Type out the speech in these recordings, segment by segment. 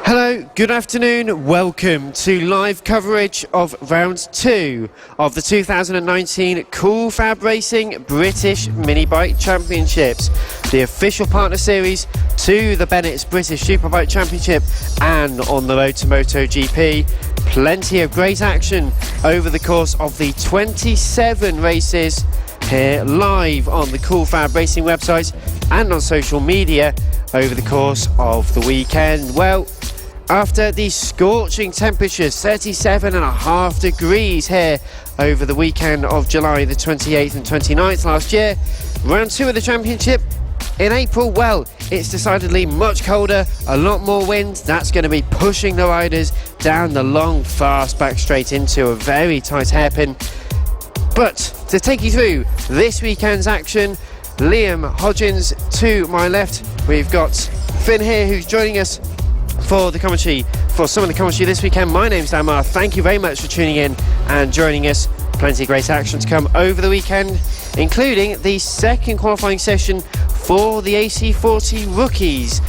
Hello, good afternoon, welcome to live coverage of round 2 of the 2019 Cool FAB-Racing British Mini Bike Championships, the official partner series to the Bennett's British Superbike Championship and on the road to MotoGP. Plenty of great action over the course of the 27 races here live on the Cool FAB-Racing website and on social media over the course of the weekend. Well, after the scorching temperatures, 37.5 degrees here over the weekend of July the 28th and 29th last year, round 2 of the championship in April, well, it's decidedly much colder, a lot more wind. That's going to be pushing the riders down the long, fast back straight into a very tight hairpin. But to take you through this weekend's action, Liam Hodgins to my left, we've got Finn here who's joining us for the commentary, for some of the commentary this weekend. My name's Dan Marr. Thank you very much for tuning in and joining us. Plenty of great action to come over the weekend, including the second qualifying session for the AC40 rookies.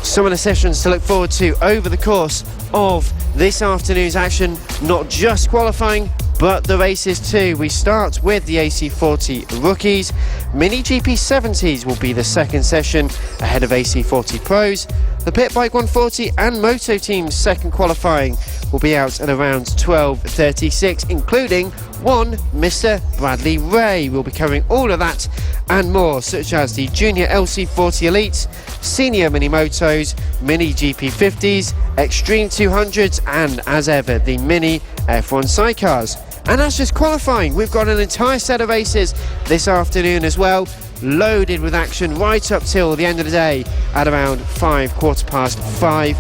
Some of the sessions to look forward to over the course of this afternoon's action, not just qualifying but the races too. We start with the AC40 rookies. Mini GP70s will be the second session ahead of AC40 pros. The Pit Bike 140 and Moto Team's second qualifying will be out at around 12:36, including one Mr. Bradley Ray. We'll be covering all of that and more, such as the Junior LC40 Elites, Senior Mini Motos, Mini GP50s, Extreme 200s, and as ever, the Mini F1 Sidecars. And that's just qualifying. We've got an entire set of races this afternoon as well, loaded with action right up till the end of the day at around 5:15.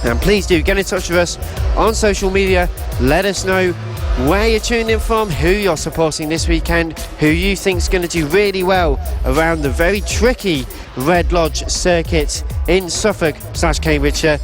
And please do get in touch with us on social media. Let us know where you're tuned in from, who you're supporting this weekend, who you think's going to do really well around the very tricky Red Lodge circuit in Suffolk/Cambridgeshire.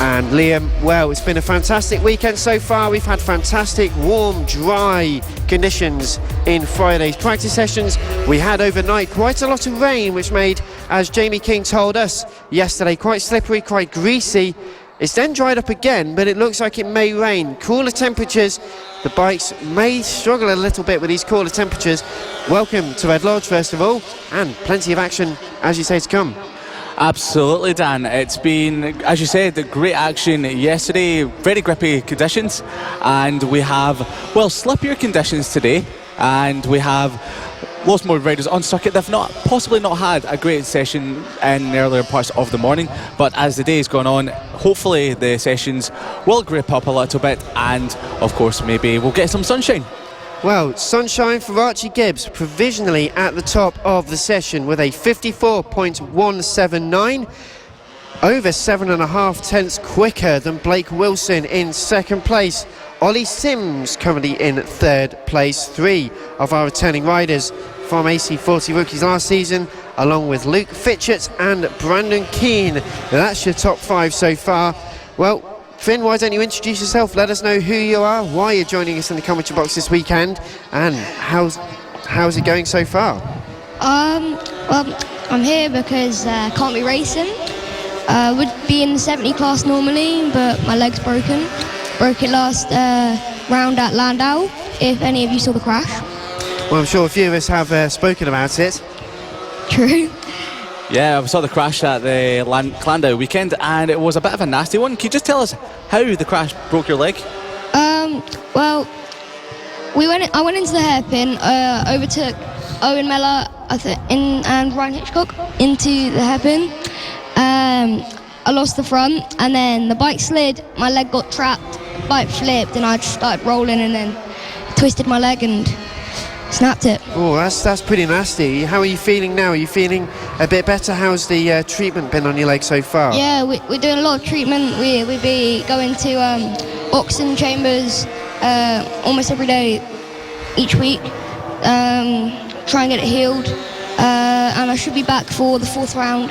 And Liam, well, it's been a fantastic weekend so far. We've had fantastic warm, dry conditions in Friday's practice sessions. We had overnight quite a lot of rain, which made, as Jamie King told us yesterday, quite slippery, quite greasy. It's then dried up again, but it looks like it may rain. Cooler temperatures. The bikes may struggle a little bit with these cooler temperatures. Welcome to Red Lodge, first of all, and plenty of action, as you say, to come. Absolutely, Dan. It's been, as you said, great action yesterday, very grippy conditions, and we have, well, slippier conditions today, and we have lots more riders on circuit. They've possibly not had a great session in the earlier parts of the morning, but as the day's gone on, hopefully the sessions will grip up a little bit, and of course maybe we'll get some sunshine. Well, sunshine for Archie Gibbs, provisionally at the top of the session with a 54.179, over 7.5 tenths quicker than Blake Wilson in second place. Ollie Sims currently in third place. 3 of our returning riders from AC40 rookies last season, along with Luke Fitchett and Brandon Keane. Now that's your top 5 so far. Well, Finn, why don't you introduce yourself? Let us know who you are, why you're joining us in the commentary box this weekend, and how's it going so far? Well, I'm here because I can't be racing. Would be in the 70 class normally, but my leg's broken. Broke it last round at Landau, if any of you saw the crash. Well, I'm sure a few of us have spoken about it. True. Yeah, I saw the crash at the Landau weekend, and it was a bit of a nasty one. Can you just tell us how the crash broke your leg? Well, I went into the hairpin, overtook Owen Mellor and Ryan Hitchcock into the hairpin. I lost the front, and then the bike slid, my leg got trapped, bike flipped, and I just started rolling and then twisted my leg and snapped it. Oh, that's pretty nasty. How are you feeling now? Are you feeling a bit better? How's the treatment been on your leg so far? Yeah, we're doing a lot of treatment. We be going to oxygen chambers almost every day, each week, try and get it healed. And I should be back for the 4th round.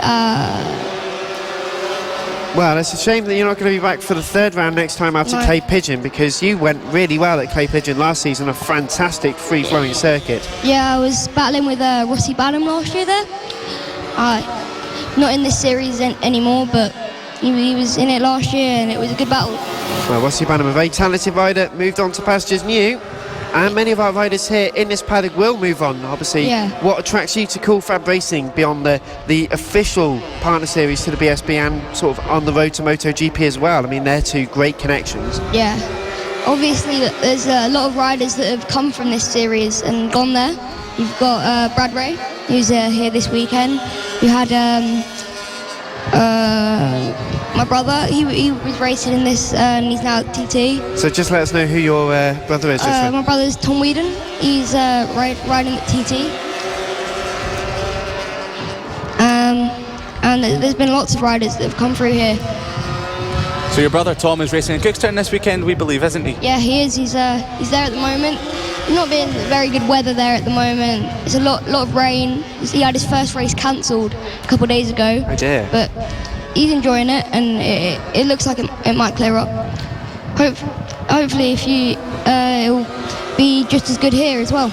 Well, it's a shame that you're not going to be back for the 3rd round next time out at Clay Pigeon, because you went really well at Clay Pigeon last season, a fantastic free-flowing circuit. Yeah, I was battling with Rossi Ballum last year there. Not in this series anymore, but He was in it last year, and it was a good battle. Well, Rossi Banham, a very talented rider, moved on to pastures new. And many of our riders here in this paddock will move on, obviously. Yeah. What attracts you to Cool Fab Racing beyond the official partner series to the BSB and sort of on the road to MotoGP as well? I mean, they're two great connections. Yeah. Obviously, there's a lot of riders that have come from this series and gone there. You've got Brad Ray, who's here this weekend. You had my brother, he was racing in this and he's now at TT. So just let us know who your brother is. My brother's Tom Whedon. He's riding at TT. And there's been lots of riders that have come through here. So your brother Tom is racing in Cookstown this weekend, we believe, isn't he? Yeah, he is. He's there at the moment. There's not been very good weather there at the moment. It's a lot of rain. He had his first race cancelled a couple of days ago. Oh dear. But he's enjoying it, and it looks like it might clear up. Hopefully, it'll be just as good here as well.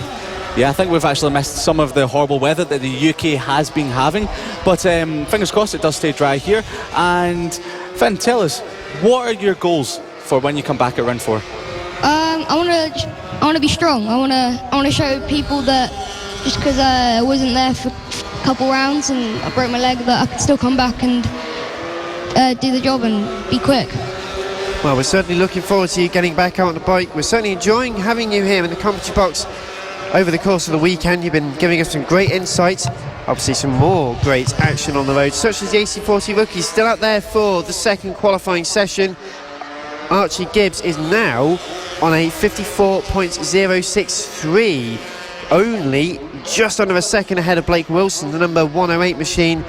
Yeah, I think we've actually missed some of the horrible weather that the UK has been having, but fingers crossed it does stay dry here. And Finn, tell us, what are your goals for when you come back at Round 4? I want to be strong. I want to show people that just because I wasn't there for a couple rounds and I broke my leg, that I could still come back and do the job and be quick. Well, we're certainly looking forward to you getting back out on the bike. We're certainly enjoying having you here in the commentary box over the course of the weekend. You've been giving us some great insights, obviously some more great action on the road, such as the AC40 rookies still out there for the second qualifying session. Archie Gibbs is now on a 54.063, only just under a second ahead of Blake Wilson, the number 108 machine,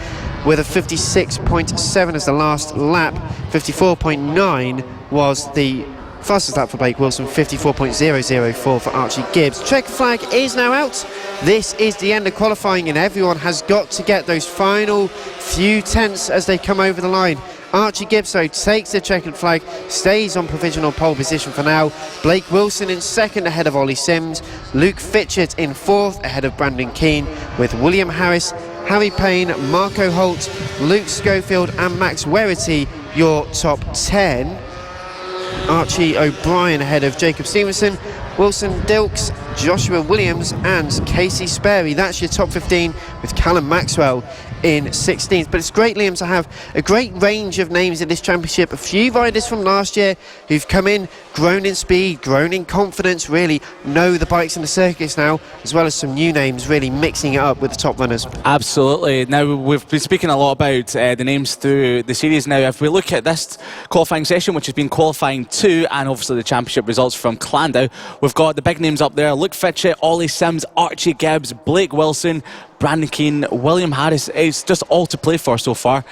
with a 56.7 as the last lap. 54.9 was the fastest lap for Blake Wilson, 54.004 for Archie Gibbs. Checker flag is now out. This is the end of qualifying, and everyone has got to get those final few tenths as they come over the line. Archie Gibbs, though, takes the checkered flag, stays on provisional pole position for now. Blake Wilson in second ahead of Ollie Sims. Luke Fitchett in fourth ahead of Brandon Keane, with William Harris, Harry Payne, Marco Holt, Luke Schofield and Max Werity your top 10. Archie O'Brien ahead of Jacob Stevenson, Wilson Dilks, Joshua Williams and Casey Sperry. That's your top 15, with Callum Maxwell in 16th. But it's great, Liam, to have a great range of names in this championship. A few riders from last year who've come in, grown in speed, grown in confidence, really know the bikes and the circuits now, as well as some new names really mixing it up with the top runners. Absolutely. Now, we've been speaking a lot about the names through the series. Now, if we look at this qualifying session, which has been qualifying 2, and obviously the championship results from Clandau, we've got the big names up there: Luke Fitchett, Ollie Sims, Archie Gibbs, Blake Wilson, Brandon Keane, William Harris. It's just all to play for so far.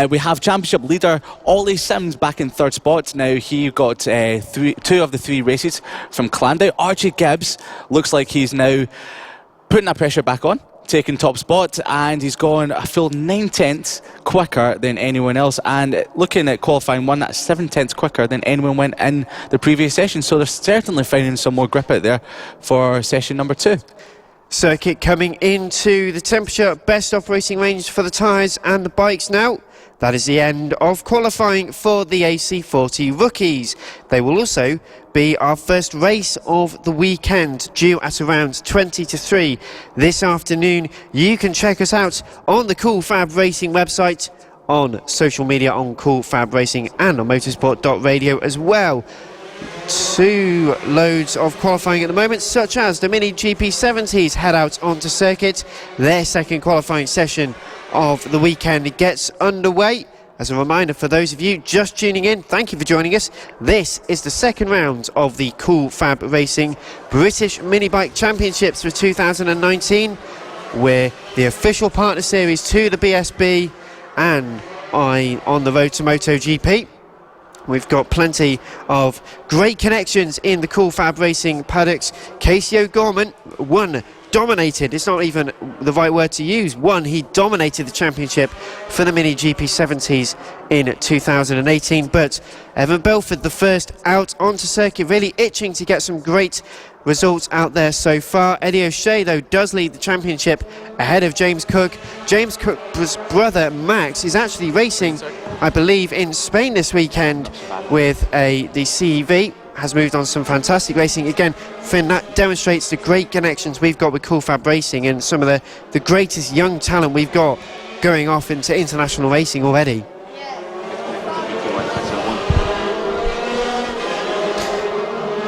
We have championship leader Ollie Sims back in third spot. Now, he got 2 of the 3 races from Clandau. Archie Gibbs looks like he's now putting that pressure back on, taking top spot, and he's gone a full 9 tenths quicker than anyone else. And looking at qualifying 1, that's 7 tenths quicker than anyone went in the previous session. So they're certainly finding some more grip out there for session number 2. Circuit coming into the temperature best operating range for the tyres and the bikes now. That is the end of qualifying for the AC40 rookies. They will also be our first race of the weekend, due at around 20 to 3 this afternoon. You can check us out on the Cool Fab Racing website, on social media on Cool Fab Racing, and on motorsport.radio as well. 2 loads of qualifying at the moment, such as the Mini GP70s head out onto circuit. Their second qualifying session of the weekend gets underway. As a reminder for those of you just tuning in, thank you for joining us. This is the second round of the Cool Fab Racing British Mini Bike Championships for 2019. We're the official partner series to the BSB and on the road to MotoGP. We've got plenty of great connections in the Cool Fab Racing paddocks. Casey O'Gorman dominated, it's not even the right word to use, he dominated the championship for the Mini GP70s in 2018. But Evan Belford, the first out onto circuit, really itching to get some great results out there so far. Eddie O'Shea, though, does lead the championship ahead of James Cook. James Cook's brother Max is actually racing I believe, in Spain this weekend with the CEV. Has moved on some fantastic racing. Again, Finn, that demonstrates the great connections we've got with Cool Fab Racing and some of the greatest young talent we've got going off into international racing already.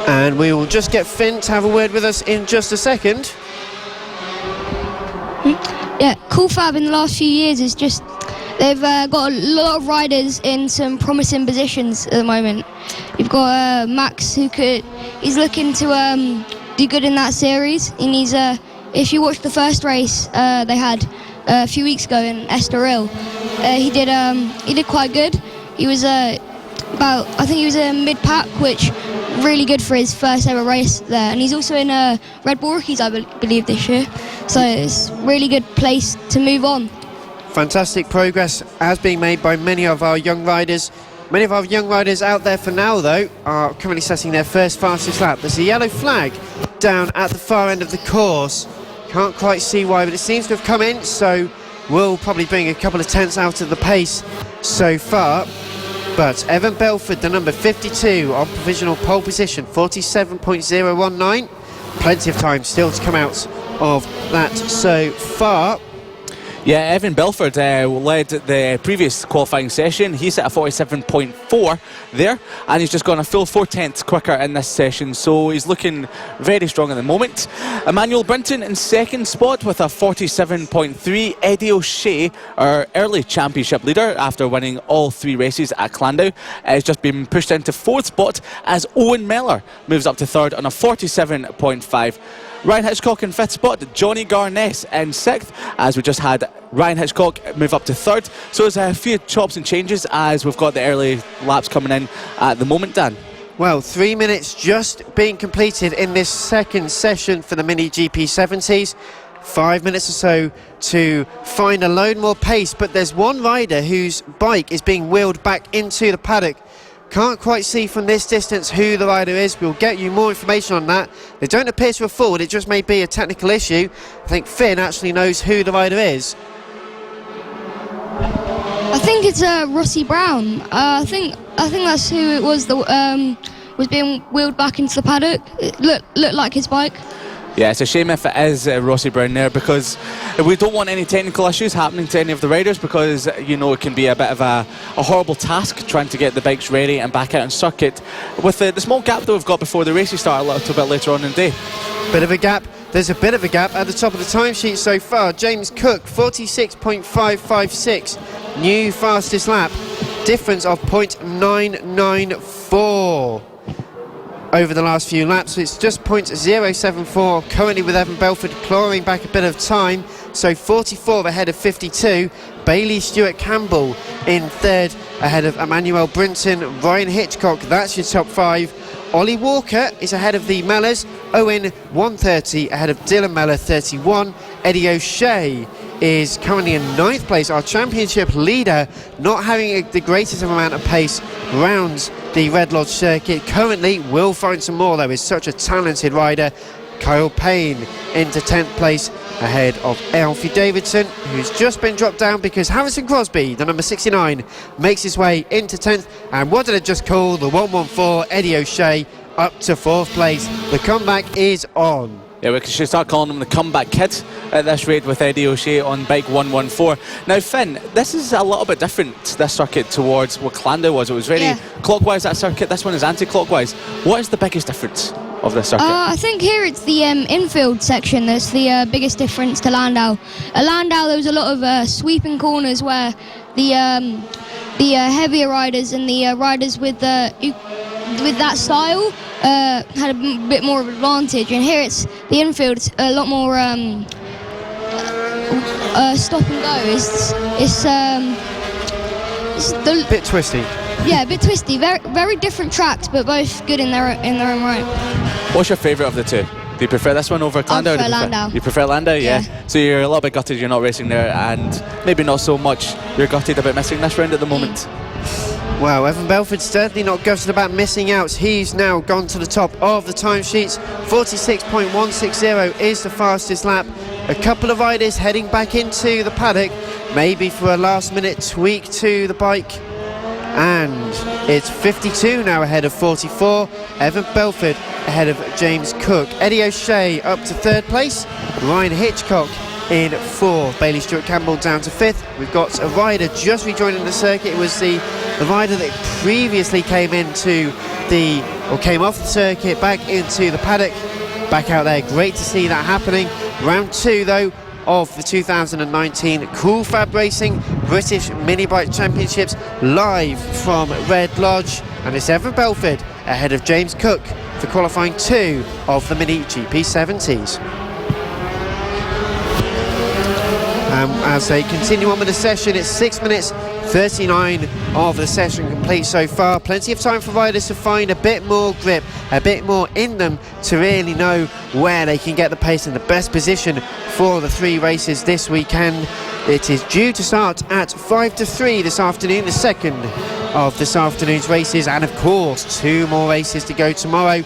And we will just get Finn to have a word with us in just a second. Yeah, Cool Fab in the last few years is just, they've got a lot of riders in some promising positions at the moment. You've got Max, he's looking to do good in that series. And he's, if you watch the first race they had a few weeks ago in Estoril, he did quite good. He was I think he was a mid-pack, which really good for his first ever race there. And he's also in Red Bull Rookies, I believe, this year. So it's a really good place to move on. Fantastic progress has been made by many of our young riders. Many of our young riders out there for now, though, are currently setting their first fastest lap. There's a yellow flag down at the far end of the course. Can't quite see why, but it seems to have come in, so we'll probably bring a couple of tenths out of the pace so far. But Evan Belford, the number 52, on provisional pole position, 47.019. Plenty of time still to come out of that so far. Yeah, Evan Belford led the previous qualifying session. He's at a 47.4 there, and he's just gone a full 4/10 quicker in this session, so he's looking very strong at the moment. Emmanuel Brinton in second spot with a 47.3. Eddie O'Shea, our early championship leader after winning all 3 races at Clandau, has just been pushed into fourth spot as Owen Mellor moves up to third on a 47.5. Ryan Hitchcock in fifth spot, Johnny Garness in sixth, as we just had Ryan Hitchcock move up to third. So there's a few chops and changes as we've got the early laps coming in at the moment, Dan. Well, 3 minutes just being completed in this second session for the Mini GP70s. 5 minutes or so to find a load more pace, but there's one rider whose bike is being wheeled back into the paddock. Can't quite see from this distance who the rider is. We'll get you more information on that. They don't appear to have fallen. It just may be a technical issue. I think Finn actually knows who the rider is. I think it's Rossi Brown. I think that's who it was that was being wheeled back into the paddock. It looked like his bike. Yeah, it's a shame if it is Rossi Brown there, because we don't want any technical issues happening to any of the riders, because you know it can be a bit of a horrible task trying to get the bikes ready and back out on circuit with the small gap that we've got before the races start a little bit later on in the day. Bit of a gap. There's a bit of a gap at the top of the timesheet so far. James Cook, 46.556, new fastest lap, difference of 0.994 over the last few laps. So it's just 0.074 currently with Evan Belford clawing back a bit of time, so 44 ahead of 52. Bailey Stewart Campbell in third ahead of Emmanuel Brinton. Ryan Hitchcock, that's your top 5. Ollie Walker is ahead of the Mellors. Owen 130 ahead of Dylan Mellor 31. Eddie O'Shea is currently in 9th place, our championship leader, not having the greatest amount of pace round the Red Lodge circuit. Currently will find some more though, is such a talented rider. Kyle Payne into 10th place ahead of Alfie Davidson, who's just been dropped down because Harrison Crosby, the number 69, makes his way into 10th. And what did I just call the 114, Eddie O'Shea, up to 4th place. The comeback is on. Yeah, we should start calling him the comeback kid at this rate with Eddie O'Shea on bike 114. Now, Finn, this is a little bit different, this circuit, towards what Clandau was. It was very clockwise, that circuit. This one is anti-clockwise. What is the biggest difference of this circuit? I think here it's the infield section that's the biggest difference to Landau. At Landau, there was a lot of sweeping corners where the heavier riders and the riders with that style had a bit more of an advantage, and here it's the infield. It's a lot more stop and go. It's a bit twisty. Yeah, a bit twisty. Very different tracks, but both good in their own right. What's your favourite of the two? Do you prefer this one over Clandau? I prefer Landau. You prefer Landau, yeah. So you're a little bit gutted you're not racing there, and maybe not so much you're gutted about missing this round at the moment. Well, Evan Belford's certainly not gutted about missing out. He's now gone to the top of the timesheets. 46.160 is the fastest lap. A couple of riders heading back into the paddock, maybe for a last-minute tweak to the bike and it's 52 now ahead of 44. Evan Belford ahead of James Cook. Eddie O'Shea up to third place. Ryan Hitchcock in fourth. Bailey Stewart-Campbell down to fifth. We've got a rider just rejoining the circuit. It was the rider that previously came off the circuit back into the paddock, back out there. Great to see that happening. Round 2 though of the 2019 Cool Fab Racing British Mini Bike Championships, live from Red Lodge, and it's Evan Belford ahead of James Cook for qualifying 2 of the Mini GP70s. As they continue on with the session, it's 6 minutes 39 of the session complete so far. Plenty of time for riders to find a bit more grip, a bit more in them to really know where they can get the pace in the best position for the 3 races this weekend. It is due to start at 5 to 3 this afternoon, the second of this afternoon's races, and of course 2 more races to go tomorrow.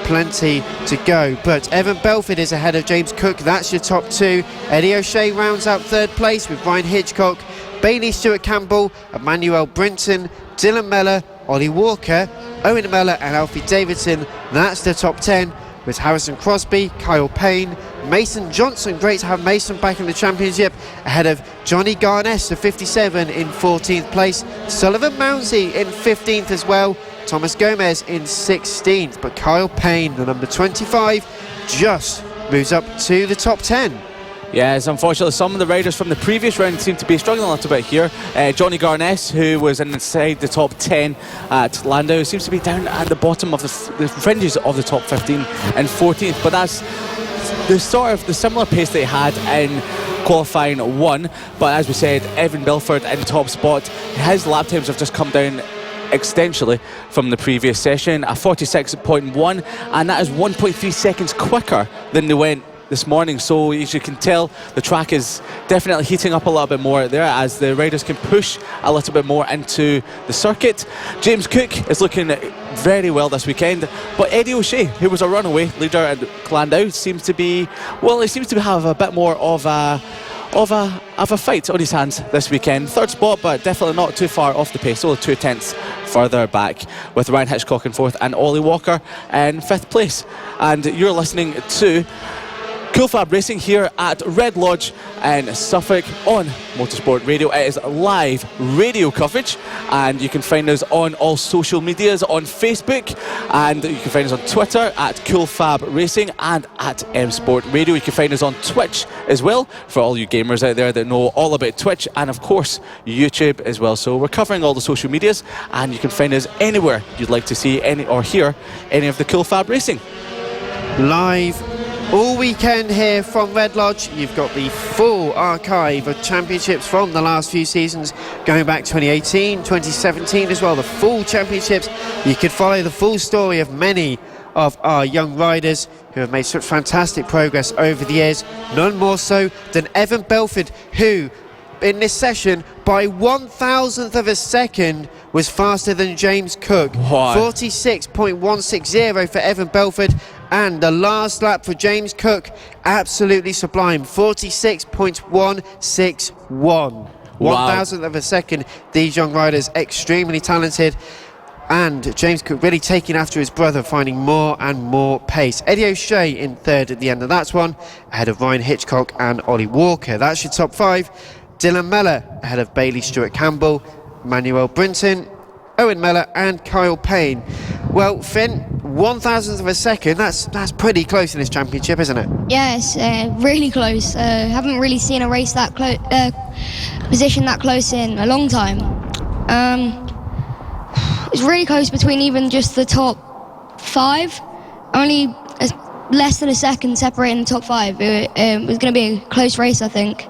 Plenty to go, but Evan Belford is ahead of James Cook. That's your top 2. Eddie O'Shea rounds out third place with Ryan Hitchcock, Bailey Stewart-Campbell, Emmanuel Brinton, Dylan Mellor, Ollie Walker, Owen Mellor and Alfie Davidson. That's the top 10, with Harrison Crosby, Kyle Payne, Mason Johnson, great to have Mason back in the championship, ahead of Johnny Garness of 57 in 14th place, Sullivan Mounsey in 15th as well, Thomas Gomez in 16th, but Kyle Payne, the number 25, just moves up to the top 10. Yes, unfortunately some of the riders from the previous round seem to be struggling a little bit here. Johnny Garness, who was inside the top 10 at Landau, seems to be down at the bottom of the fringes of the top 15 and 14th, but that's the sort of the similar pace they had in qualifying 1. But as we said, Evan Belford in top spot. His lap times have just come down exponentially from the previous session, a 46.1, and that is 1.3 seconds quicker than they went this morning. So as you can tell, the track is definitely heating up a little bit more there as the riders can push a little bit more into the circuit. James Cook is looking very well this weekend, but Eddie O'Shea, who was a runaway leader at Landau, seems to have a bit more of a fight on his hands this weekend. Third spot, but definitely not too far off the pace, only 2 tenths further back, with Ryan Hitchcock in 4th and Ollie Walker in 5th place. And you're listening to Cool Fab Racing here at Red Lodge in Suffolk on Motorsport Radio. It is live radio coverage, and you can find us on all social medias, on Facebook, and you can find us on Twitter at Cool Fab Racing and at M Sport Radio. You can find us on Twitch as well, for all you gamers out there that know all about Twitch, and of course YouTube as well. So we're covering all the social medias, and you can find us anywhere you'd like to see any or hear any of the Cool Fab Racing. Live all weekend here from Red Lodge. You've got the full archive of championships from the last few seasons, going back 2018, 2017 as well, the full championships. You could follow the full story of many of our young riders who have made such fantastic progress over the years, none more so than Evan Belford, who in this session by 1,000th of a second was faster than James Cook. 46.160 for Evan Belford, and the last lap for James Cook, absolutely sublime, 46.161. Wow. 1,000th of a second. These young riders extremely talented, and James Cook really taking after his brother, finding more and more pace. Eddie O'Shea in 3rd at the end of that one, ahead of Ryan Hitchcock and Ollie Walker. That's your top 5. Dylan Mellor ahead of Bailey Stewart-Campbell, Manuel Brinton, Owen Mellor and Kyle Payne. Well, Finn, 1,000th of a second, that's pretty close in this championship, isn't it? Yeah, it's really close. Haven't really seen a race that close, position that close in a long time. It's really close between even just the top 5. Only less than a second separating the top 5. It was going to be a close race, I think.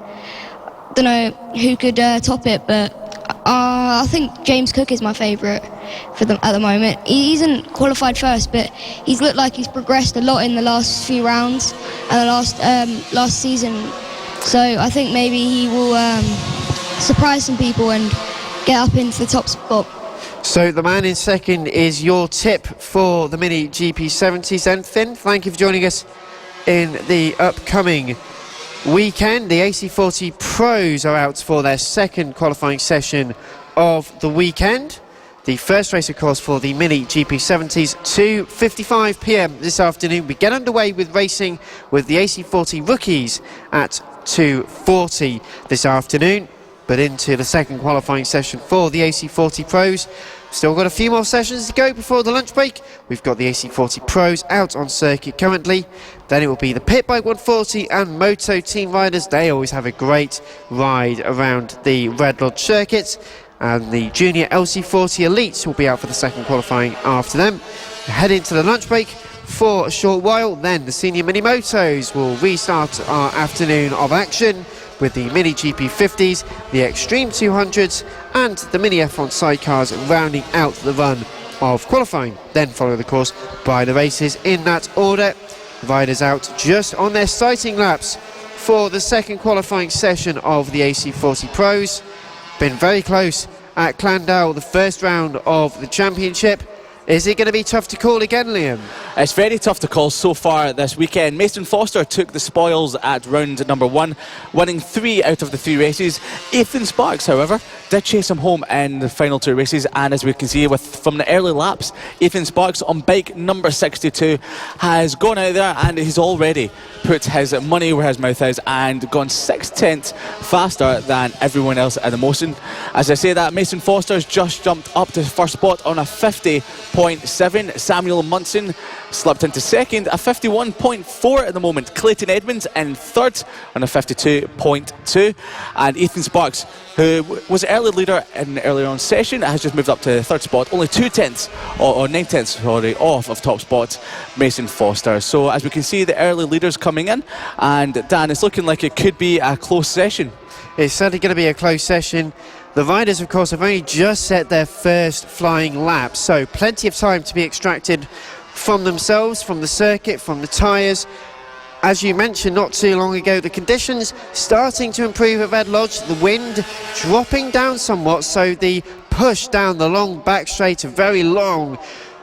Don't know who could top it, but I think James Cook is my favourite for them at the moment. He isn't qualified first, but he's looked like he's progressed a lot in the last few rounds and the last season. So I think maybe he will surprise some people and get up into the top spot. So the man in second is your tip for the Mini GP70s then, Finn. Thank you for joining us in the upcoming weekend. The AC40 Pros are out for their second qualifying session of the weekend. The first race, of course, for the Mini GP70s, 2:55 p.m. this afternoon. We get underway with racing with the AC40 rookies at 2:40 this afternoon. But into the second qualifying session for the AC40 Pros. Still got a few more sessions to go before the lunch break. We've got the AC40 Pros out on circuit currently. Then it will be the Pit Bike 140 and Moto team riders. They always have a great ride around the Red Lodge circuit. And the Junior LC40 Elites will be out for the second qualifying after them. Head into the lunch break for a short while. Then the Senior Mini Motos will restart our afternoon of action with the Mini GP50s, the Extreme 200s and the Mini F1 sidecars rounding out the run of qualifying. Then followed, of course, by the races in that order. Riders out just on their sighting laps for the second qualifying session of the AC40 Pros. Been very close at Clandau, the first round of the championship. Is it going to be tough to call again, Liam? It's very tough to call so far this weekend. Mason Foster took the spoils at round number 1, winning 3 out of the 3 races. Ethan Sparks, however, did chase him home in the final 2 races, and as we can see from the early laps, Ethan Sparks on bike number 62 has gone out there and he's already put his money where his mouth is and gone 6/10 faster than everyone else at the motion. As I say that, Mason Foster's just jumped up to first spot on a 50.7. Samuel Munson slipped into second, a 51.4 at the moment. Clayton Edmonds in third on a 52.2, and Ethan Sparks, who was early leader in the earlier on session, has just moved up to third spot, only 2/10 or 9/10 off of top spot Mason Foster. So as we can see, the early leaders coming in, and Dan, it's looking like it could be a close session. It's certainly going to be a close session. The riders, of course, have only just set their first flying lap, so plenty of time to be extracted from themselves, from the circuit, from the tyres. As you mentioned not too long ago, the conditions starting to improve at Red Lodge, the wind dropping down somewhat, so the push down the long back straight, a very long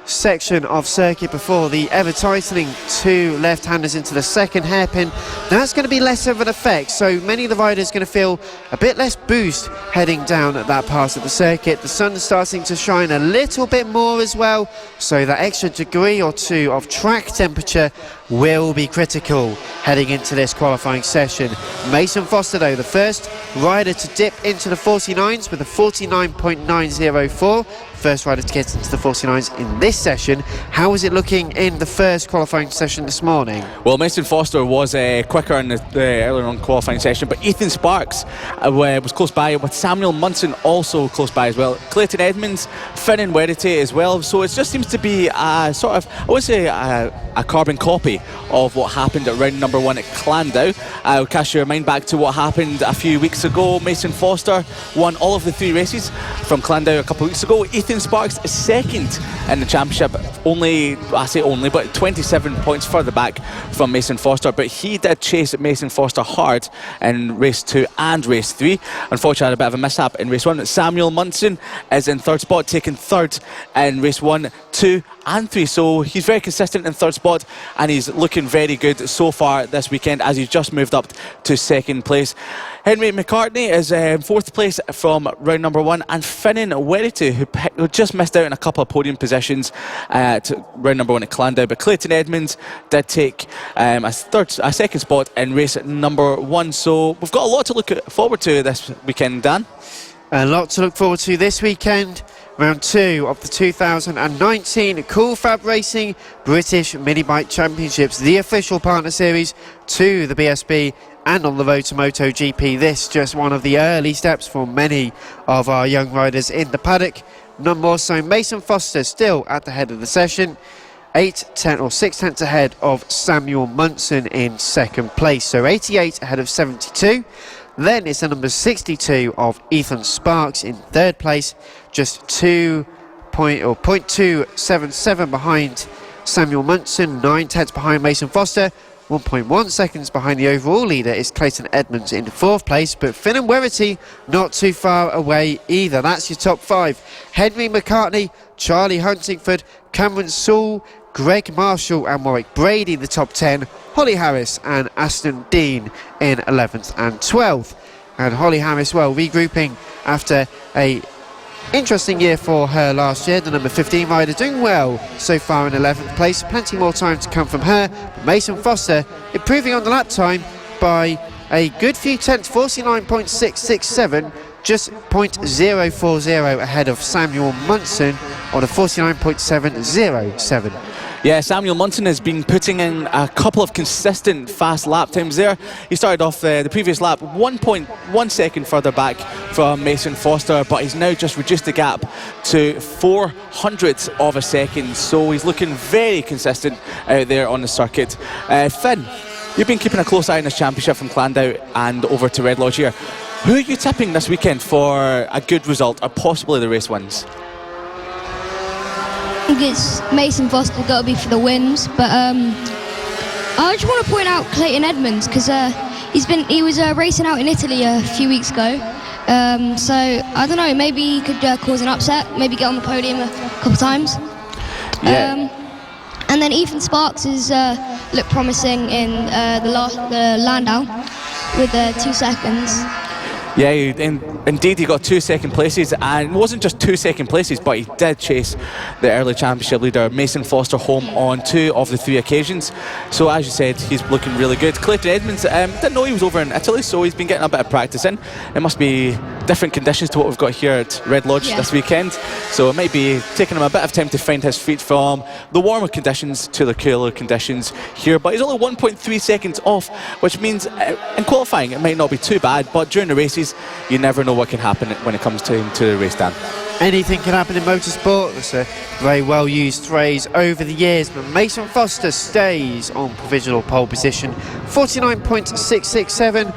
section of circuit before the ever tightening 2 left-handers into the second hairpin, that's going to be less of an effect, so many of the riders are going to feel a bit less boost heading down at that part of the circuit. The sun's starting to shine a little bit more as well, so that extra degree or 2 of track temperature will be critical heading into this qualifying session. Mason Foster, though, the first rider to dip into the 49s with a 49.904. First rider to get into the 49s in this session. How was it looking in the first qualifying session this morning? Well, Mason Foster was quicker in the earlier on qualifying session, but Ethan Sparks was close by, with Samuel Munson also close by as well. Clayton Edmonds, Finn and Werity as well. So it just seems to be a sort of, I would say, a carbon copy of what happened at round number 1 at Clandau. I'll cast your mind back to what happened a few weeks ago. Mason Foster won all of the 3 races from Clandau a couple of weeks ago. Ethan Sparks is second in the championship, but 27 points further back from Mason Foster. But he did chase Mason Foster hard in race 2 and race 3. Unfortunately, had a bit of a mishap in race 1. Samuel Munson is in third spot, taking third in race 1, 2 and 3. So he's very consistent in third spot, and he's looking very good so far this weekend as he's just moved up to second place. Henry McCartney is in fourth place from round number 1, and Finnan Werity, who just missed out on a couple of podium positions at round number 1 at Clandau. But Clayton Edmonds did take a second spot in race number 1. So we've got a lot to look forward to this weekend, Dan. A lot to look forward to this weekend. Round 2 of the 2019 Cool FAB-Racing British Mini Bike Championships, the official partner series to the BSB and on the road to MotoGP. This just one of the early steps for many of our young riders in the paddock. None more so. Mason Foster still at the head of the session, 6/10 ahead of Samuel Munson in second place, so 88 ahead of 72. Then it's the number 62 of Ethan Sparks in third place, just 0.277 behind Samuel Munson, 9/10 behind Mason Foster. 1.1 seconds behind the overall leader is Clayton Edmonds in fourth place, but Finn and Werity not too far away either. That's your top 5. Henry McCartney, Charlie Huntingford, Cameron Sewell, Greg Marshall and Warwick Brady, the top 10. Holly Harris and Aston Dean in 11th and 12th. And Holly Harris, well, regrouping after a Interesting year for her last year. The number 15 rider doing well so far in 11th place. Plenty more time to come from her. But Mason Foster improving on the lap time by a good few tenths, 49.667, just 0.040 ahead of Samuel Munson on a 49.707. Yeah, Samuel Munson has been putting in a couple of consistent fast lap times there. He started off the previous lap 1.1 second further back from Mason Foster, but he's now just reduced the gap to 400ths of a second, so he's looking very consistent out there on the circuit. Finn, you've been keeping a close eye on this championship from Clandau and over to Red Lodge here. Who are you tipping this weekend for a good result, or possibly the race wins? I think it's Mason Foster got to be for the wins, but I just want to point out Clayton Edmonds, because he was racing out in Italy a few weeks ago, so I don't know, maybe he could cause an upset, maybe get on the podium a couple times. Yeah. And then Ethan Sparks is looked promising in the Landau with 2 seconds. Yeah, indeed he got 2 second places, and it wasn't just 2 second places, but he did chase the early championship leader Mason Foster home on 2 of the 3 occasions. So as you said, he's looking really good. Clayton Edmonds didn't know he was over in Italy, so he's been getting a bit of practice in. It must be different conditions to what we've got here at Red Lodge this weekend, so it might be taking him a bit of time to find his feet from the warmer conditions to the cooler conditions here. But he's only 1.3 seconds off, which means in qualifying it might not be too bad, but during the races you never know what can happen when it comes to the race, Dan. Anything can happen in motorsport. That's a very well used phrase over the years, but Mason Foster stays on provisional pole position, 49.667,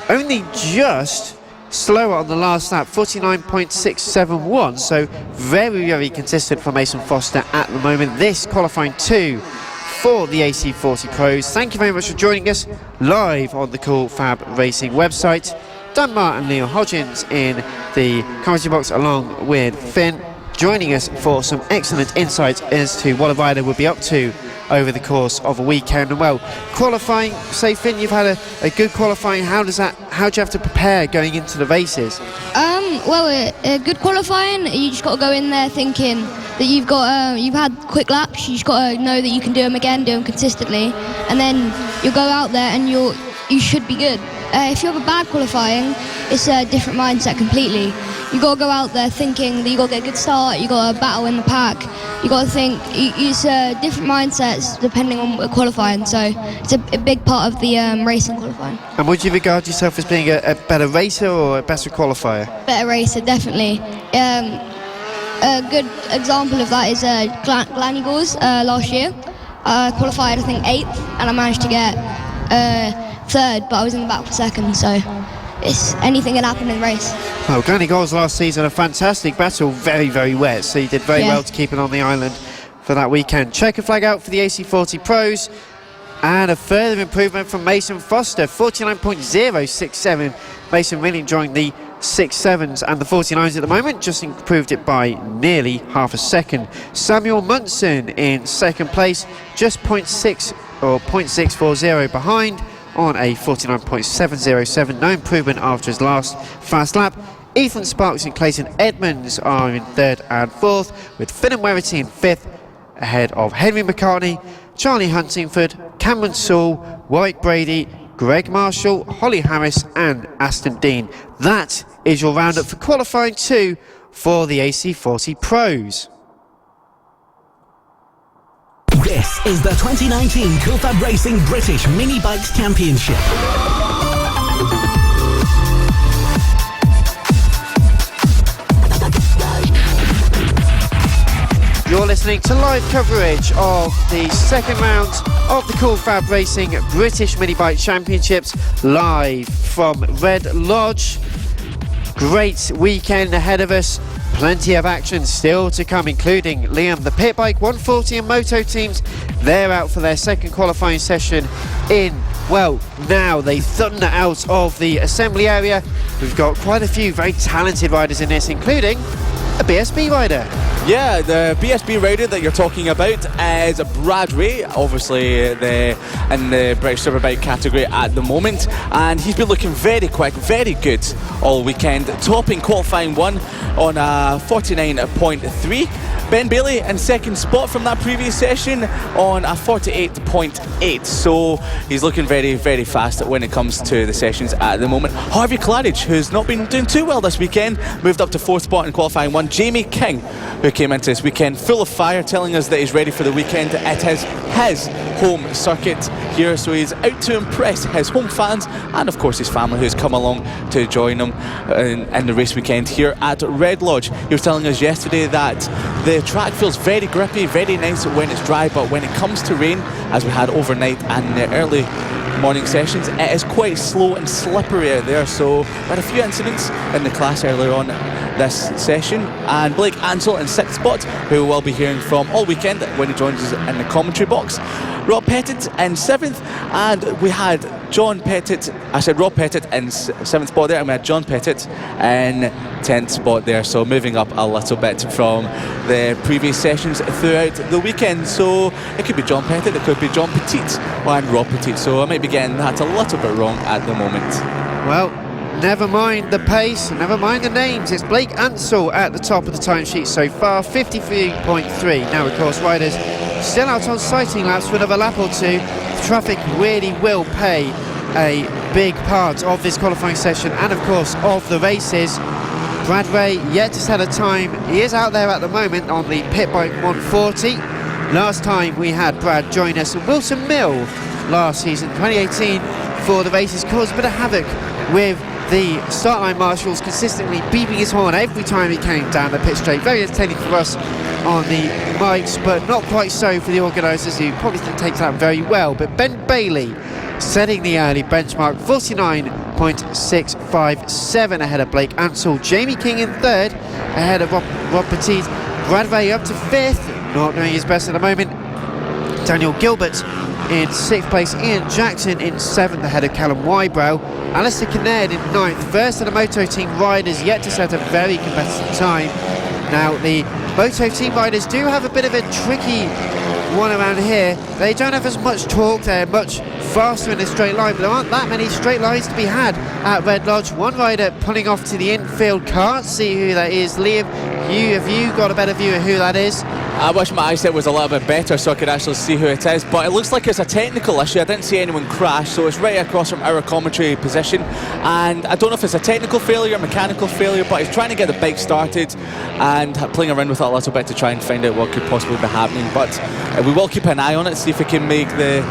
only just slower on the last lap, 49.671, so very, very consistent for Mason Foster at the moment. This qualifying 2 for the AC40 Pros. Thank you very much for joining us live on the Cool Fab Racing website. Dan Martin, Neil Hodgins in the commentary box along with Finn, joining us for some excellent insights as to what a rider would be up to over the course of a weekend. And well, qualifying, say Finn, you've had a good qualifying. How do you have to prepare going into the races? Well, good qualifying, you just got to go in there thinking that you've had quick laps. You just got to know that you can do them again, do them consistently, and then you'll go out there and you should be good. If you have a bad qualifying, it's a different mindset completely. You got to go out there thinking that you got to get a good start, you got to battle in the pack, you got to think. It's different mindsets depending on qualifying, so it's a big part of the racing qualifying. And would you regard yourself as being a better racer or a better qualifier? Better racer, definitely. A good example of that is Glanigors last year. I qualified, I think, 8th, and I managed to get 3rd, but I was in the back for 2nd, so anything can happen in the race. Well, Glanigors last season, a fantastic battle, very, very wet, so you did very well to keep it on the island for that weekend. Checker flag out for the AC40 Pros, and a further improvement from Mason Foster, 49.067. Mason really enjoying the 6.7s and the 49s at the moment, just improved it by nearly half a second. Samuel Munson in 2nd place, just 0.640 behind on a 49.707, no improvement after his last fast lap. Ethan Sparks and Clayton Edmonds are in 3rd and 4th, with Finn and Werity in 5th, ahead of Henry McCartney, Charlie Huntingford, Cameron Saul, Warwick Brady, Greg Marshall, Holly Harris and Aston Dean. That is your roundup for qualifying 2 for the AC40 Pros. This is the 2019 Cool Fab Racing British Mini Bikes Championship. You're listening to live coverage of the 2nd round of the Cool Fab Racing British Mini Bike Championships, live from Red Lodge. Great weekend ahead of us. Plenty of action still to come, including Liam, the Pit Bike 140 and Moto teams. They're out for their 2nd qualifying session now they thunder out of the assembly area. We've got quite a few very talented riders in this, including a BSB rider. Yeah, the BSB rider that you're talking about is Brad Ray, obviously in the British Superbike category at the moment, and he's been looking very quick, very good all weekend, topping qualifying 1 on a 49.3. Ben Bailey in second spot from that previous session on a 48.8, so he's looking very, very fast when it comes to the sessions at the moment. Harvey Claridge, who's not been doing too well this weekend, moved up to 4th spot in qualifying 1. Jamie King, who came into this weekend full of fire, telling us that he's ready for the weekend. It is his home circuit here, so he's out to impress his home fans and of course his family, who's come along to join him in the race weekend here at Red Lodge. He was telling us yesterday that the track feels very grippy, very nice when it's dry, but when it comes to rain, as we had overnight and the early morning sessions, it is quite slow and slippery out there. So we had a few incidents in the class earlier on this session, and Blake Ansell in 6th spot, who we'll be hearing from all weekend when he joins us in the commentary box. Rob Pettit in 7th, and we had John Pettit, I said Rob Pettit in 7th spot there, and we had John Pettit in 10th spot there, so moving up a little bit from the previous sessions throughout the weekend. So it could be John Pettit, it could be John Petit and Rob Petit, so I might be getting that a little bit wrong at the moment. Well, never mind the pace, never mind the names. It's Blake Ansell at the top of the timesheet so far, 53.3. Now, of course, riders still out on sighting laps for another lap or two. The traffic really will play a big part of this qualifying session and, of course, of the races. Brad Ray yet to set a time. He is out there at the moment on the pit bike 140. Last time we had Brad join us, Wilson Mill last season, 2018, for the races, caused a bit of havoc with the start line marshals consistently beeping his horn every time he came down the pit straight. Very entertaining for us on the mics, but not quite so for the organisers, who probably didn't take that very well. But Ben Bailey setting the early benchmark, 49.657 ahead of Blake Ansell. Jamie King in 3rd ahead of Rob Petit. Brad Ray up to 5th, not doing his best at the moment. Daniel Gilbert in 6th place, Ian Jackson in 7th ahead of Callum Wybrow. Alistair Kinnaird in 9th, first of the Moto Team riders yet to set a very competitive time. Now, the Moto Team riders do have a bit of a tricky one around here. They don't have as much torque, they're much faster in a straight line, but there aren't that many straight lines to be had at Red Lodge. One rider pulling off to the infield, can't see who that is. Liam, have you got a better view of who that is? I wish my eyesight was a little bit better so I could actually see who it is, but it looks like it's a technical issue. I didn't see anyone crash, so it's right across from our commentary position, and I don't know if it's a technical failure, mechanical failure, but he's trying to get the bike started and playing around with it a little bit to try and find out what could possibly be happening. But we will keep an eye on it, see if he can make the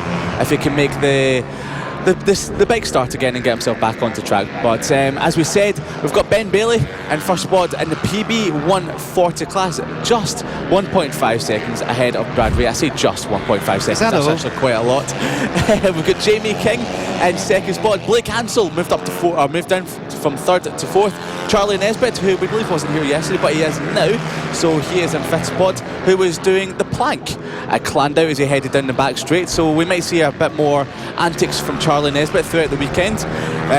bike start again and get himself back onto track. But as we said, we've got Ben Bailey in 1st spot in the PB 140 class, just 1.5 seconds ahead of Brad Ray. I say just 1.5 seconds, that's actually quite a lot. We've got Jamie King in 2nd spot. Blake Ansell moved up to moved down from 3rd to 4th. Charlie Nesbitt, who we believe wasn't here yesterday, but he is now, so he is in 5th spot, who was doing the plank at Clandau as he headed down the back straight. So we might see a bit more antics from Charlie Nesbitt throughout the weekend.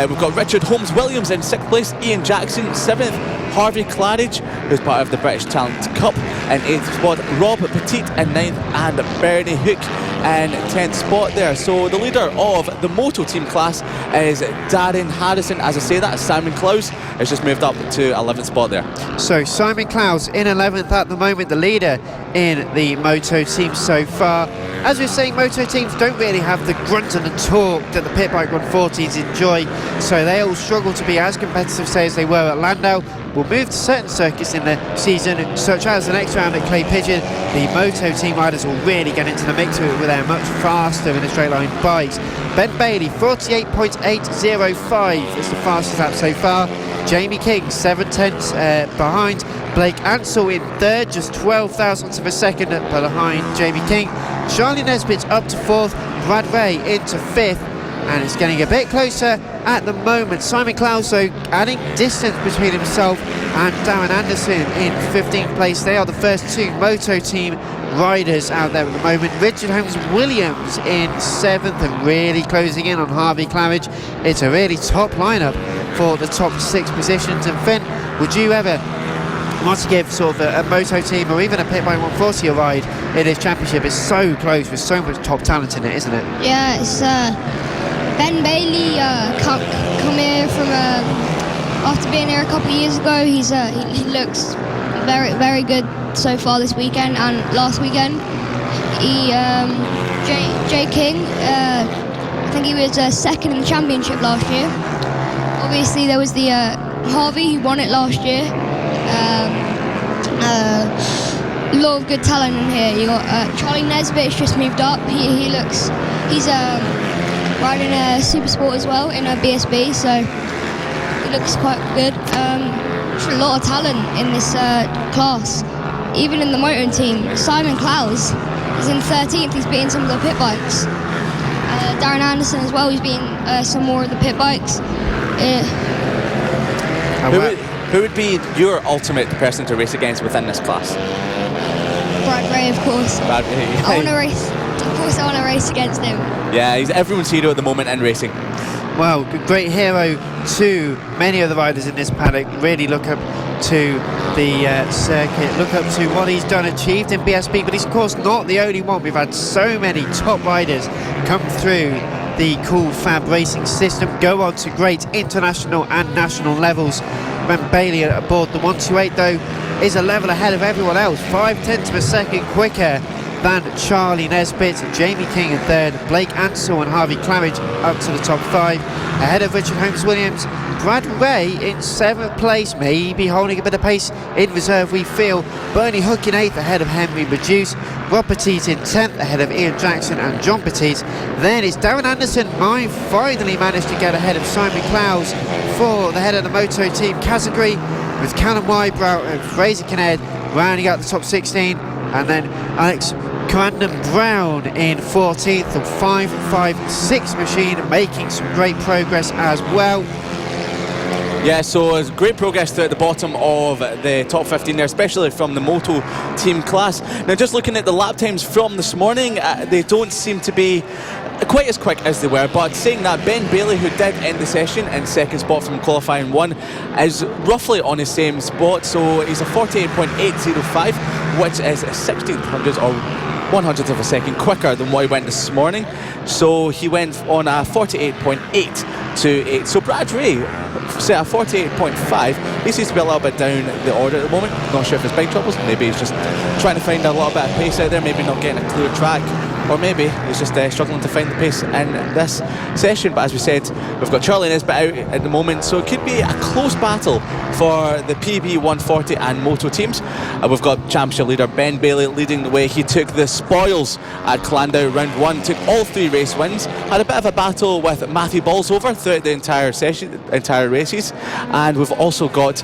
We've got Richard Holmes-Williams in 6th place, Ian Jackson 7th, Harvey Claridge, who's part of the British Talent Cup, in 8th spot, Rob Petit in 9th, and Bernie Hook in 10th spot there. So the leader of the Moto Team class is Darren Harrison. As I say that, Simon Clowes has just moved up to 11th spot there. So Simon Clowes in 11th at the moment, the leader in the Moto Team so far. As we're saying, Moto Teams don't really have the grunt and the torque that the pit bike 140s enjoy, so they all struggle to be as competitive, say, as they were at Landau. We'll move to certain circuits in the season, such as the next round at Clay Pigeon. The Moto Team riders will really get into the mix with they're much faster in the straight line bikes. Ben Bailey, 48.805 is the fastest lap so far. Jamie King, 7/10 behind. Blake Ansell in 3rd, just 12 thousandths of a second behind Jamie King. Charlie Nesbitt up to 4th, Brad Ray into 5th, and it's getting a bit closer at the moment. Simon Clowes, though, adding distance between himself and Darren Anderson in 15th place. They are the first 2 Moto Team riders out there at the moment. Richard Holmes-Williams in 7th and really closing in on Harvey Claridge. It's a really top lineup for the top 6 positions. And Finn, would you ever want to give sort of a moto team or even a pit bike 140 a ride in this championship. It's so close with so much top talent in it, isn't it? Yeah, it's Ben Bailey come here from after being here a couple of years ago. He looks very, very good so far this weekend and last weekend. Jay King, I think he was second in the championship last year. Obviously there was the Harvey who won it last year. A lot of good talent in here. You got Charlie Nesbitt's just moved up. He's riding a Super Sport as well in a BSB, so he looks quite good. There's a lot of talent in this class. Even in the motoring team, Simon Clowes is in 13th. He's beating some of the pit bikes. Darren Anderson as well. He's beating some more of the pit bikes. Who would be your ultimate person to race against within this class? Brad Ray, of course. Brad Ray. I want to race. Of course, I want to race against him. Yeah, he's everyone's hero at the moment in racing. Well, great hero to many of the riders in this paddock. Really look up to the circuit, look up to what he's achieved in BSB, but he's of course not the only one. We've had so many top riders come through the cool FAB-Racing system, go on to great international and national levels. Ben Bailey aboard the 128 though is a level ahead of everyone else, 5/10 of a second quicker than Charlie Nesbitt. Jamie King in third, Blake Ansell and Harvey Claridge up to the top 5, ahead of Richard Holmes-Williams. Brad Ray in 7th place, maybe holding a bit of pace in reserve we feel. Bernie Hook in 8th ahead of Henry Reduce. Rob Petit in 10th ahead of Ian Jackson and John Petit. Then it's Darren Anderson, finally managed to get ahead of Simon Clowes for the head of the moto team category, with Callum Wybrow and Fraser Kinnaird rounding out the top 16, and then Alex Crandon Brown in 14th, the 556 machine making some great progress as well. Yeah, so it's great progress at the bottom of the top 15 there, especially from the moto team class. Now, just looking at the lap times from this morning, they don't seem to be quite as quick as they were, but saying that, Ben Bailey, who did end the session in 2nd spot from qualifying 1, is roughly on the same spot, so he's a 48.805, which is 16th hundredths or 100th of a second quicker than what he went this morning. So he went on a 48.8 to 8. So Brad Ray set a 48.5. He seems to be a little bit down the order at the moment. Not sure if it's bike troubles. Maybe he's just trying to find a little bit of pace out there. Maybe not getting a clear track. Or maybe he's just struggling to find the pace in this session. But as we said, we've got Charlie Nesbitt out at the moment, so it could be a close battle for the PB 140 and moto teams. We've got championship leader Ben Bailey leading the way. He took the spoils at Clandau round 1, took all 3 race wins, had a bit of a battle with Matthew Bolsover throughout the entire races, and we've also got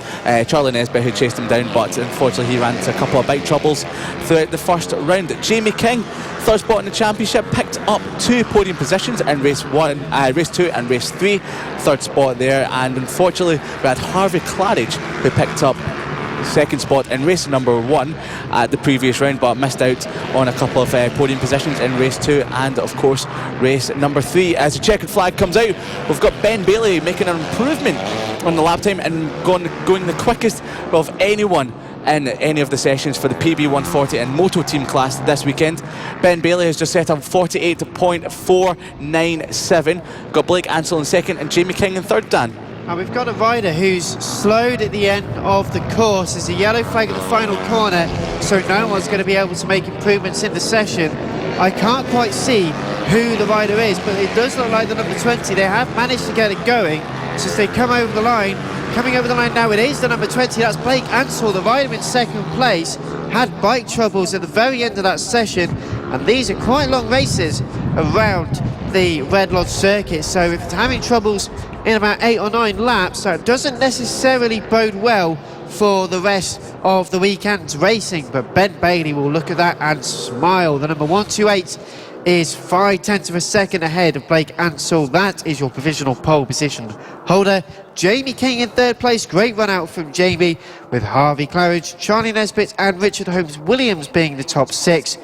Charlie Nesbitt, who chased him down, but unfortunately he ran into a couple of bike troubles throughout the first round. Jamie King, 3rd spot in the championship, picked up 2 podium positions in race 2 and race 3, 3rd spot there, and unfortunately we had Harvey Claridge, who picked up 2nd spot in race number 1 at the previous round, but missed out on a couple of podium positions in race 2 and of course race number 3. As the checkered flag comes out, we've got Ben Bailey making an improvement on the lap time and going the quickest of anyone in any of the sessions for the PB 140 and moto team class this weekend. Ben Bailey has just set up 48.497. Got Blake Ansell in 2nd and Jamie King in 3rd, Dan. And we've got a rider who's slowed at the end of the course. There's a yellow flag at the final corner, so no one's going to be able to make improvements in the session. I can't quite see who the rider is, but it does look like the number 20. They have managed to get it going since they come over the line. Coming over the line now, it is the number 20. That's Blake Ansell, the rider in 2nd place. Had bike troubles at the very end of that session, and these are quite long races around the Red Lodge circuit, so if it's having troubles in about 8 or 9 laps, that doesn't necessarily bode well for the rest of the weekend's racing. But Ben Bailey will look at that and smile. The number 128 is 5/10 of a second ahead of Blake Ansell. That is your provisional pole position holder. Jamie King in 3rd place. Great run out from Jamie, with Harvey Claridge, Charlie Nesbitt and Richard Holmes-Williams being the top 6.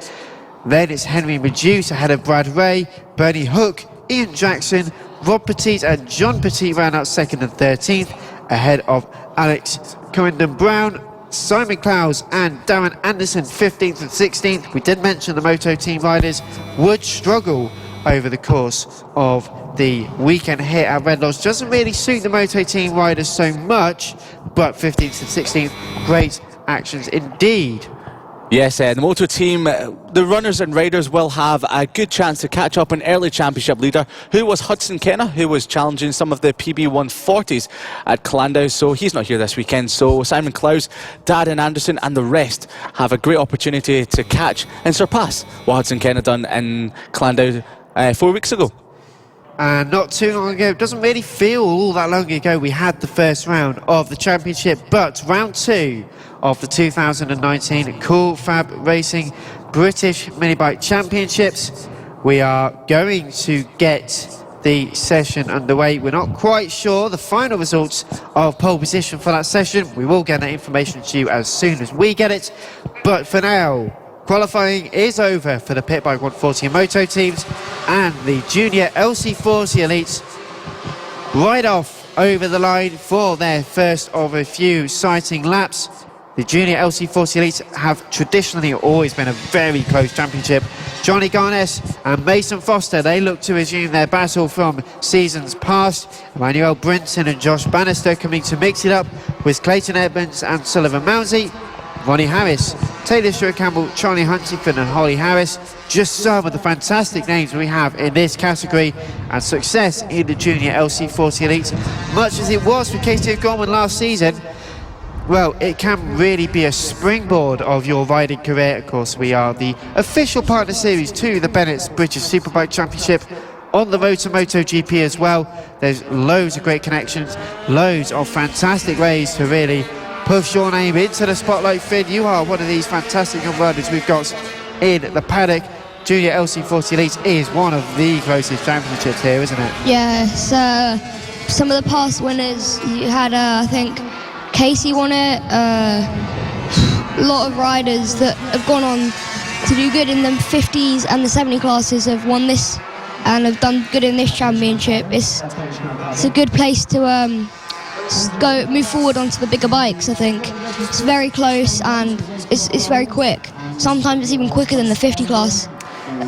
Then it's Henry Reduce ahead of Brad Ray, Bernie Hook, Ian Jackson, Rob Petit and John Petit round out 2nd and 13th, ahead of Alex Correndon Brown, Simon Clowes and Darren Anderson 15th and 16th. We did mention the Moto team riders would struggle over the course of the weekend here at Red Lodge. Doesn't really suit the Moto team riders so much, but 15th and 16th, great actions indeed. Yes, the Moto team, the runners and riders will have a good chance to catch up an early championship leader who was Hudson Kenna, who was challenging some of the PB 140s at Clandau, so he's not here this weekend. So Simon Clowes, Darren Anderson and the rest have a great opportunity to catch and surpass what Hudson Kenna done in Clandau 4 weeks ago. And not too long ago, it doesn't really feel all that long ago, we had the first round of the championship, but round 2 of the 2019 Cool Fab Racing British Minibike Championships. We are going to get the session underway. We're not quite sure the final results of pole position for that session. We will get that information to you as soon as we get it. But for now, qualifying is over for the Pit Bike 140 and Moto teams, and the Junior LC40 Elites right off over the line for their first of a few sighting laps. The Junior LC40 Elites have traditionally always been a very close championship. Johnny Garnes and Mason Foster, they look to resume their battle from seasons past. Emmanuel Brinton and Josh Bannister coming to mix it up with Clayton Edmonds and Sullivan Mounsey. Ronnie Harris, Taylor Stewart-Campbell, Charlie Huntington and Holly Harris, just some of the fantastic names we have in this category, and success in the Junior LC40 Elites. Much as it was for Casey O'Gorman last season, well, it can really be a springboard of your riding career. Of course, we are the official partner series to the Bennett's British Superbike Championship on the road to MotoGP as well. There's loads of great connections, loads of fantastic ways to really push your name into the spotlight. Finn, you are one of these fantastic young riders we've got in the paddock. Junior LC40 Elite is one of the closest championships here, isn't it? Yes, some of the past winners, you had, I think, Casey won it. A lot of riders that have gone on to do good in the 50s and the 70 classes have won this and have done good in this championship. It's a good place to move forward onto the bigger bikes. I think it's very close and it's very quick. Sometimes it's even quicker than the 50 class.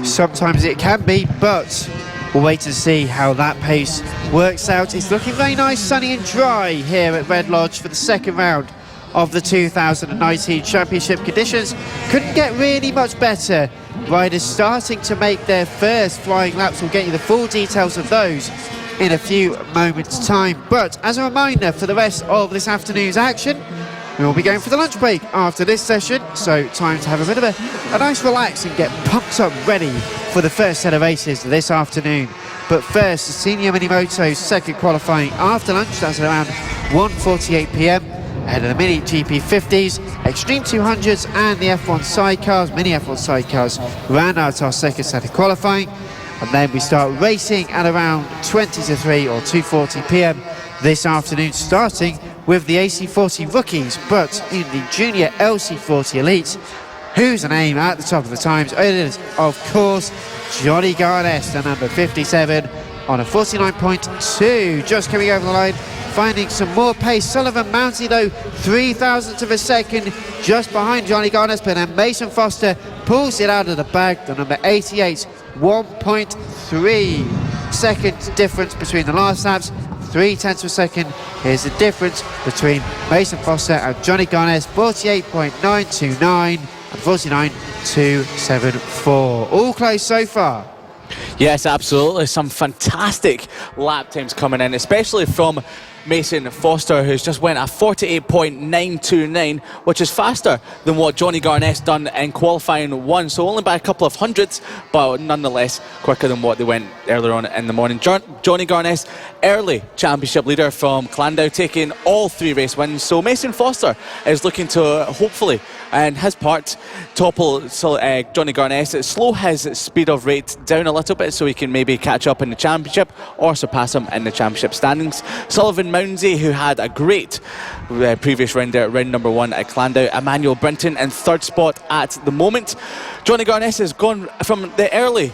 Sometimes it can be, but we'll wait and see how that pace works out. It's looking very nice, sunny and dry here at Red Lodge for the second round of the 2019 championship. Conditions couldn't get really much better. Riders starting to make their first flying laps. We'll get you the full details of those in a few moments' time. But as a reminder for the rest of this afternoon's action, we will be going for the lunch break after this session, so time to have a bit of a nice relax and get pumped up ready for the first set of races this afternoon. But first, the Senior Mini Moto's second qualifying after lunch. That's around 1:48 p.m. ahead of the Mini GP 50s, Extreme 200s and the F1 sidecars. Mini F1 sidecars round out our second set of qualifying, and then we start racing at around 20 to 3 or 2:40 p.m. this afternoon, starting with the AC40 rookies, but in the Junior LC40 Elites, who's a name at the top of the times? It is, of course, Johnny Garnes, the number 57, on a 49.2, just coming over the line, finding some more pace. Sullivan Mounsey, though, 3,000th of a second, just behind Johnny Garnes, but then Mason Foster pulls it out of the bag, the number 88, 1.3 seconds difference between the last laps. 0.3 of a second. Here's the difference between Mason Foster and Johnny Garnes, 48.929 and 49.274. All close so far. Yes, absolutely. Some fantastic lap times coming in, especially from Mason Foster, who's just went at 48.929, which is faster than what Johnny Garnes done in qualifying one, so only by a couple of hundredths, but nonetheless quicker than what they went earlier on in the morning. Johnny Garnes, early championship leader from Clandau, taking all 3 race wins, so Mason Foster is looking to hopefully, and his part, topple Johnny Garnes, slow his speed of rate down a little bit so he can maybe catch up in the championship or surpass him in the championship standings. Sullivan Mounsey, who had a great previous round there, round number 1 at Clandau. Emmanuel Brinton in 3rd spot at the moment. Johnny Garnes has gone from the early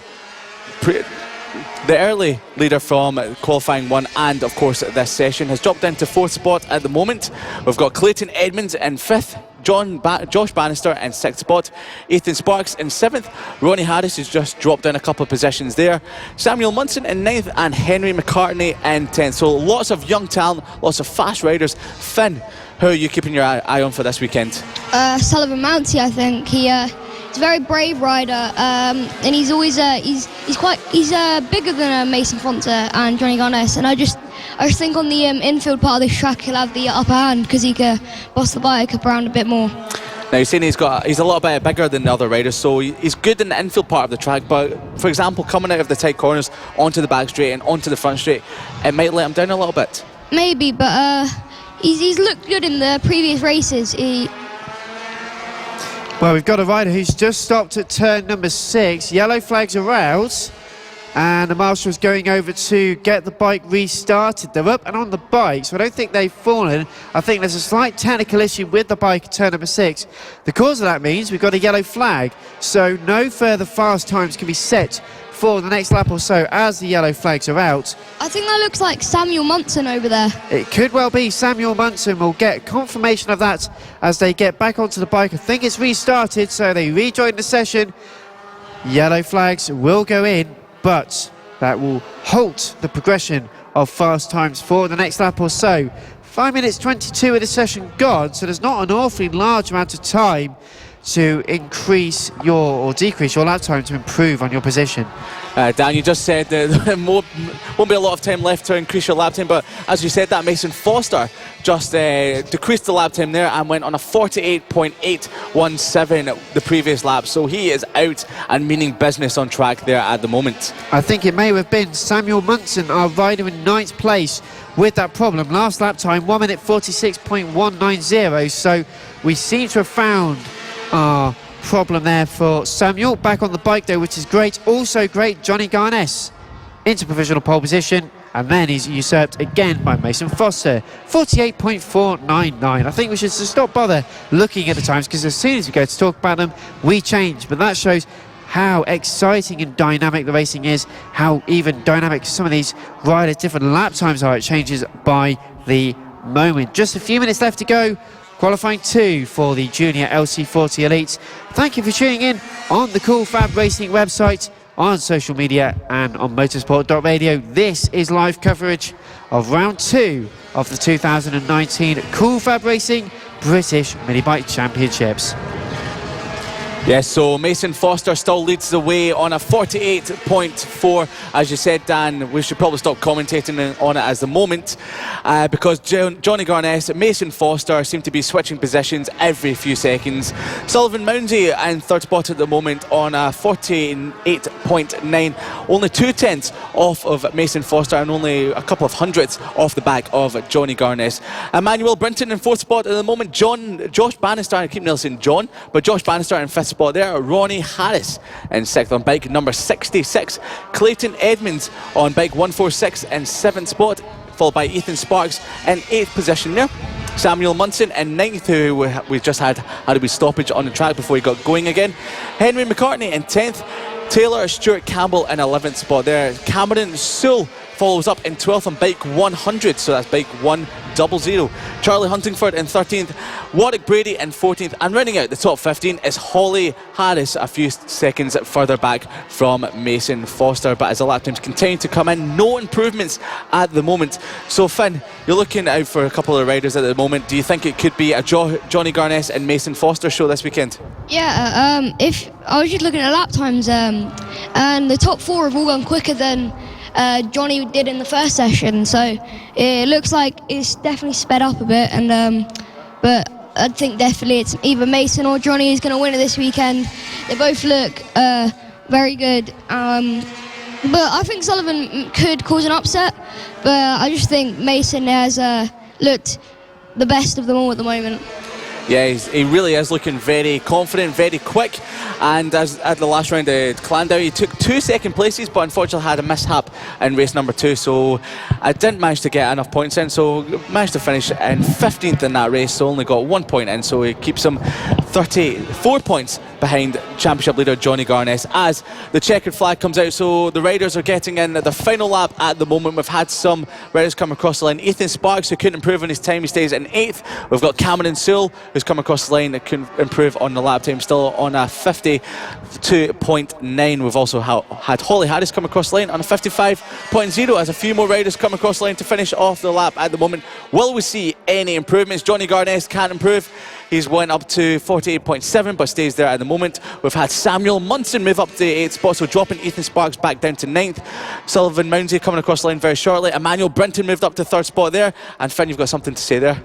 leader from qualifying 1 and of course this session, has dropped down to 4th spot at the moment. We've got Clayton Edmonds in 5th, Josh Bannister in 6th spot, Ethan Sparks in 7th, Ronnie Harris has just dropped down a couple of positions there, Samuel Munson in 9th, and Henry McCartney in 10th. So lots of young talent, lots of fast riders. Finn, who are you keeping your eye on for this weekend? Sullivan Mounty, I think. He's a very brave rider, and he's always he's bigger than Mason Fonte and Johnny Garnes, and I just think on the infield part of this track he'll have the upper hand because he can boss the bike up around a bit more. Now, you're saying he's a little bit bigger than the other riders, so he's good in the infield part of the track, but for example, coming out of the tight corners onto the back straight and onto the front straight, it might let him down a little bit. Maybe, but he's looked good in the previous races. Well, we've got a rider who's just stopped at turn number 6. Yellow flags are out, and the marshal's going over to get the bike restarted. They're up and on the bike, so I don't think they've fallen. I think there's a slight technical issue with the bike at turn number 6. The cause of that means we've got a yellow flag, so no further fast times can be set for the next lap or so as the yellow flags are out. I think that looks like Samuel Munson over there. It could well be Samuel Munson. We'll get confirmation of that as they get back onto the bike. I think it's restarted, so they rejoin the session. Yellow flags will go in, but that will halt the progression of fast times for the next lap or so. 5 minutes 22 of the session gone, so there's not an awfully large amount of time to increase or decrease your lap time to improve on your position. Dan, you just said that there won't be a lot of time left to increase your lap time, but as you said that, Mason Foster just decreased the lap time there and went on a 48.817 the previous lap, so he is out and meaning business on track there at the moment. I think it may have been Samuel Munson, our rider in 9th place, with that problem. Last lap time 1 minute 46.190, so we seem to have found our problem there for Samuel. Back on the bike though, which is great. Also great, Johnny Garnes into provisional pole position, and then he's usurped again by Mason Foster. 48.499. I think we should just stop bother looking at the times, because as soon as we go to talk about them, we change. But that shows how exciting and dynamic the racing is, how even dynamic some of these riders' different lap times are. It changes by the moment. Just a few minutes left to go. Qualifying 2 for the Junior LC40 Elites. Thank you for tuning in on the Cool Fab Racing website, on social media and on motorsport.radio. This is live coverage of round 2 of the 2019 Cool Fab Racing British Mini Bike Championships. Yes, so Mason Foster still leads the way on a 48.4. As you said, Dan, we should probably stop commentating on it at the moment because Johnny Garnes, Mason Foster seem to be switching positions every few seconds. Sullivan Mounty in 3rd spot at the moment on a 48.9, only 0.2 off of Mason Foster and only a couple of hundredths off the back of Johnny Garnes. Emmanuel Brinton in 4th spot at the moment. Josh Bannister, I keep nearly saying John, but Josh Bannister in 5th spot there. Ronnie Harris in 6th on bike number 66. Clayton Edmonds on bike 146 in 7th spot, followed by Ethan Sparks in 8th position there. Samuel Munson in 9th, who we just had a wee stoppage on the track before he got going again. Henry McCartney in 10th. Taylor Stuart Campbell in 11th spot there. Cameron Sewell follows up in 12th on bike 100, so that's bike 100. Charlie Huntingford in 13th, Warwick Brady in 14th, and rounding out the top 15 is Holly Harris, a few seconds further back from Mason Foster. But as the lap times continue to come in, no improvements at the moment. So Finn, you're looking out for a couple of riders at the moment. Do you think it could be a Johnny Garnes and Mason Foster show this weekend? Yeah, if I was just looking at lap times, and the top 4 have all gone quicker than Johnny did in the first session, so it looks like it's definitely sped up a bit, and but I think definitely it's either Mason or Johnny who's going to win it this weekend. They both look very good, but I think Sullivan could cause an upset, but I just think Mason has looked the best of them all at the moment. Yeah, he really is looking very confident, very quick. And as at the last round at Clandau, he took 2 second places, but unfortunately had a mishap in race number 2. So I didn't manage to get enough points in. So managed to finish in 15th in that race. So only got 1 point in. So he keeps him 34 points behind championship leader Johnny Garnes as the checkered flag comes out. So the riders are getting in the final lap at the moment. We've had some riders come across the line. Ethan Sparks, who couldn't improve on his time, he stays in 8th. We've got Cameron Sewell, who's come across the line that can improve on the lap time, still on a 52.9. We've also had Holly Harris come across the line on a 55.0 as a few more riders come across the line to finish off the lap at the moment. Will we see any improvements? Johnny Garnes can't improve. He's went up to 48.7 but stays there at the moment. We've had Samuel Munson move up to 8th spot, so dropping Ethan Sparks back down to 9th. Sullivan Mounsey coming across the line very shortly. Emmanuel Brinton moved up to 3rd spot there. And Finn, you've got something to say there?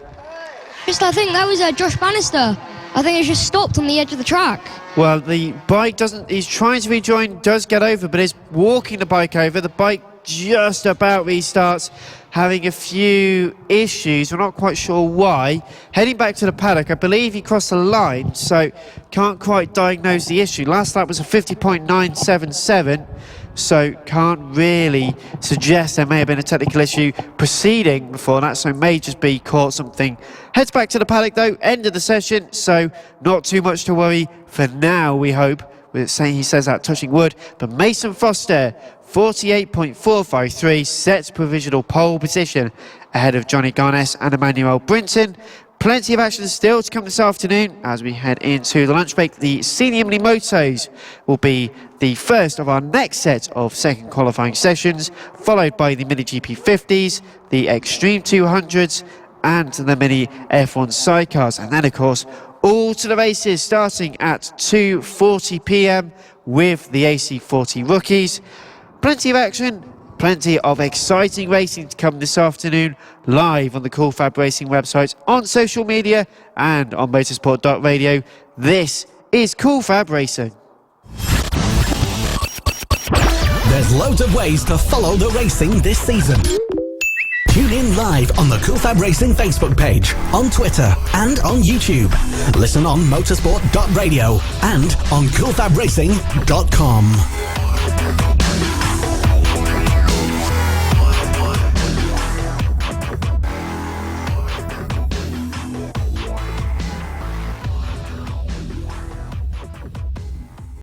I think that was Josh Bannister. I think it just stopped on the edge of the track. Well, the bike he's trying to rejoin, does get over, but is walking the bike over. The bike just about restarts, having a few issues. We're not quite sure why. Heading back to the paddock, I believe he crossed the line, so can't quite diagnose the issue. Last lap was a 50.977, so can't really suggest there may have been a technical issue preceding before that, so may just be caught something. Heads back to the paddock though, end of the session, so not too much to worry for now, we hope. We're saying he says that touching wood, but Mason Foster, 48.453, sets provisional pole position ahead of Johnny Garnes and Emmanuel Brinton. Plenty of action still to come this afternoon as we head into the lunch break. The Senior Mini Motos will be the first of our next set of second qualifying sessions, followed by the Mini GP 50s, the Extreme 200s and the Mini F1 sidecars. And then, of course, all to the races starting at 2:40 p.m. with the AC40 rookies. Plenty of action, plenty of exciting racing to come this afternoon, live on the Cool FAB-Racing website, on social media and on motorsport.radio. This is Cool FAB-Racing. There's loads of ways to follow the racing this season. Tune in live on the Cool FAB-Racing Facebook page, on Twitter and on YouTube. Listen on motorsport.radio and on coolfabracing.com.